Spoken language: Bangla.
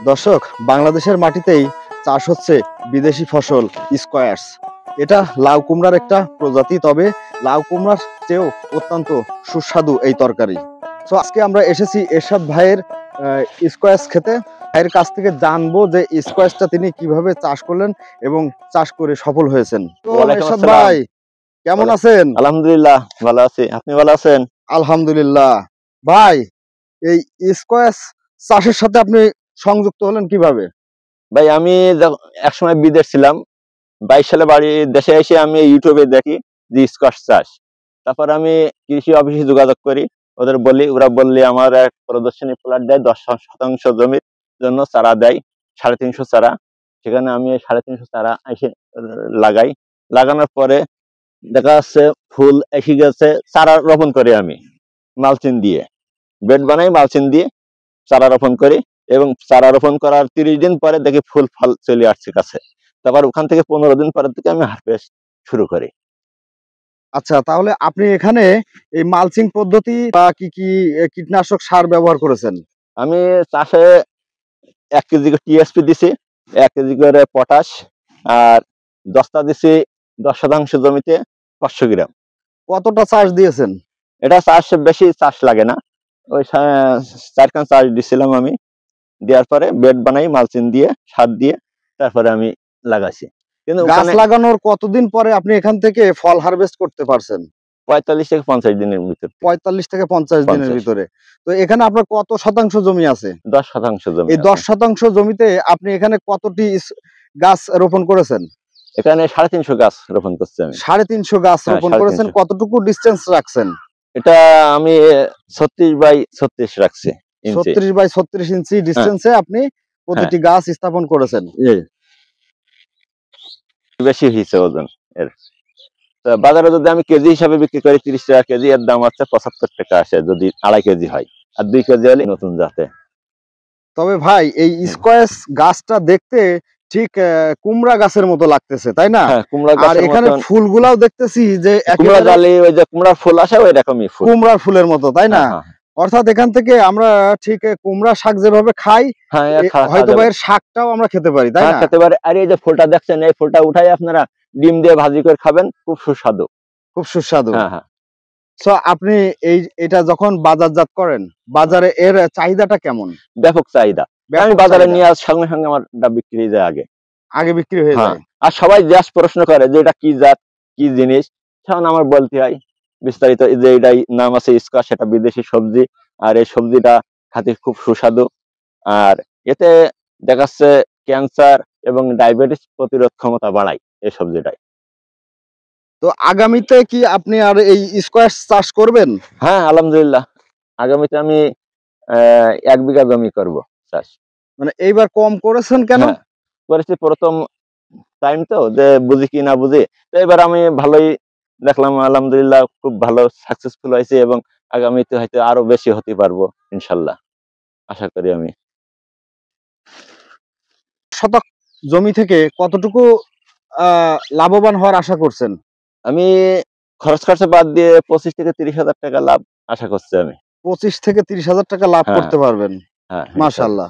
দর্শক, বাংলাদেশের মাটিতেই চাষ হচ্ছে বিদেশি ফসল স্কোয়াশ। এটা লাউ কুমড়ার একটা প্রজাতি, তবে লাউ কুমড়ার চেয়েও অত্যন্ত সুস্বাদু এই তরকারি। তো আজকে আমরা এসেছি এরশাদ ভাইয়ের স্কোয়াশ খেতে। ভাইয়ের কাছ থেকে জানবো যে স্কোয়াশটা তিনি কিভাবে চাষ করলেন এবং চাষ করে সফল হয়েছেন। তো এরশাদ ভাই কেমন আছেন? আলহামদুলিল্লাহ ভালো আছি, আপনি ভালো আছেন? আলহামদুলিল্লাহ। ভাই, এই স্কোয়াশ চাষের সাথে আপনি সংযুক্ত হলেন কিভাবে? ভাই আমি একসময় বিদেশ ছিলাম, 22 সালে বাড়ি দেশে এসে আমি ইউটিউবে দেখি যে স্কোয়াশ চাষ। তারপর আমি কৃষি অফিসে যোগাযোগ করি, ওদের বলি, ওরা বললে আমার এক প্রদর্শনী প্লট দেয়, 10% জমির জন্য চারা দেয়, 350 চারা। সেখানে আমি 350 চারা এসে লাগাই। লাগানোর পরে দেখা যাচ্ছে ফুল এসে গেছে, চারা রোপণ করি আমি মালচিং দিয়ে, বেড বানাই মালচিং দিয়ে চারা রোপণ করি, এবং চারা রোপণ করার 30 দিন পরে দেখি ফুল ফল চলে আসছে কাছে। তারপর ওখান থেকে 15 দিন পরের থেকে আমি হারভেস্ট শুরু করি। আচ্ছা, তাহলে আপনি এখানে এই মালচিং পদ্ধতি বা কি কি কীটনাশক সার ব্যবহার করেছেন? আমি চাষে 1 কেজি করে টিএসপি দিছি, 1 কেজি করে পটাশ, আর দস্তা দিছি 10% জমিতে 500 গ্রাম। কতটা চাষ দিয়েছেন? এটা চাষ বেশি চাষ লাগে না, ওই 4 খান চাষ দিছিলাম আমি। দেওয়ার পরে বেড বানাই মালচিং দিয়ে, সার দিয়ে, তারপরে আমি লাগাইছি। কিন্তু গাছ লাগানোর কতদিন পরে আপনি এখান থেকে ফল হারভেস্ট করতে পারছেন? 45 থেকে 50 দিনের ভিতর। 45 থেকে 50 দিনের ভিতরে। তো এখানে আপনার কত শতাংশ জমি আছে? 10% জমি। এই 10% জমিতে আপনি এখানে কতটি গাছ রোপণ করেছেন? এখানে 350 গাছ রোপণ করছি আমি। 350 গাছ রোপণ করেছেন। কতটুকু ডিসটেন্স রাখছেন? এটা আমি 36 বাই 36 রাখছি। 36 বাই 36 ইঞ্চি ডিসটেন্সে আপনি প্রতিটি গাছ স্থাপন করেছেন। বেশি হয়েছে ওজন এর। বাজারে যদি আমি কেজি হিসাবে বিক্রি করি 30 টাকা কেজি, এর দাম হচ্ছে 75 টাকা আসে যদি 2.5 কেজি হয়, আর 2 কেজি হলে নতুন জাতে। তবে ভাই, এই স্কোয়াশ গাছটা দেখতে ঠিক কুমড়া গাছের মতো লাগতেছে, তাই না? আর এখানে ফুলগুলাও দেখতেছি যে কুমড়া ডালে ওই যে কুমড়ার ফুল আসে ওই রকমই ফুল, কুমড়ার ফুলের মতো, তাই না? অর্থাৎ এখান থেকে আমরা ঠিক কুমড়া শাক যেভাবে খাই, হয়তো এর শাকটাও আমরা খেতে পারি, তাই না? খেতে পারি। আর এই যে ফুলটা দেখছেন, এই ফুলটা উঠাই আপনারা ডিম দিয়ে ভাজি করে খাবেন, খুব সুস্বাদু, খুব সুস্বাদু। সো আপনি এটা যখন বাজারজাত করেন, বাজারে এর চাহিদাটা কেমন? ব্যাপক চাহিদা। আমি বাজারে নিয়ে আসার সঙ্গে সঙ্গে আমার বিক্রি হয়ে যায়, আগে বিক্রি হয়ে যায়। আর সবাই জাস্ট প্রশ্ন করে যে এটা কি জাত, কি জিনিস, তখন আমার বলতে হয় বিস্তারিত যে এটাই নাম আছে স্কোয়াশ, এটা বিদেশি সবজি, আর এই সবজিটা খেতে খুব সুস্বাদু, আর এতে দেখাচ্ছে ক্যান্সার এবং ডায়াবেটিস প্রতিরোধ ক্ষমতা বাড়ায় এই সবজিটাই। তো আগামীতে কি আপনি আর এই স্কোয়াশ চাষ করবেন? হ্যাঁ, আলহামদুলিল্লাহ, আগামীতে আমি 1 বিঘা জমি করব চাষ। মানে এইবার কম করেছেন কেন? করেছি প্রথম টাইম তো, যে বুঝি কি না বুঝি, তো এবার আমি ভালোই দেখলাম, আলহামদুলিল্লাহ খুব ভালো সাকসেসফুল হয়েছে, এবং আগামীতে হয়তো আরো বেশি হতে পারবো ইনশাল্লাহ, আশা করি আমি। শতক জমি থেকে কতটুকু লাভবান হওয়ার আশা করছেন? আমি খরচ খরচা বাদ দিয়ে 25 থেকে 30 হাজার টাকা লাভ আশা করছি আমি। 25 থেকে 30 হাজার টাকা লাভ করতে পারবেন? মাশাআল্লাহ।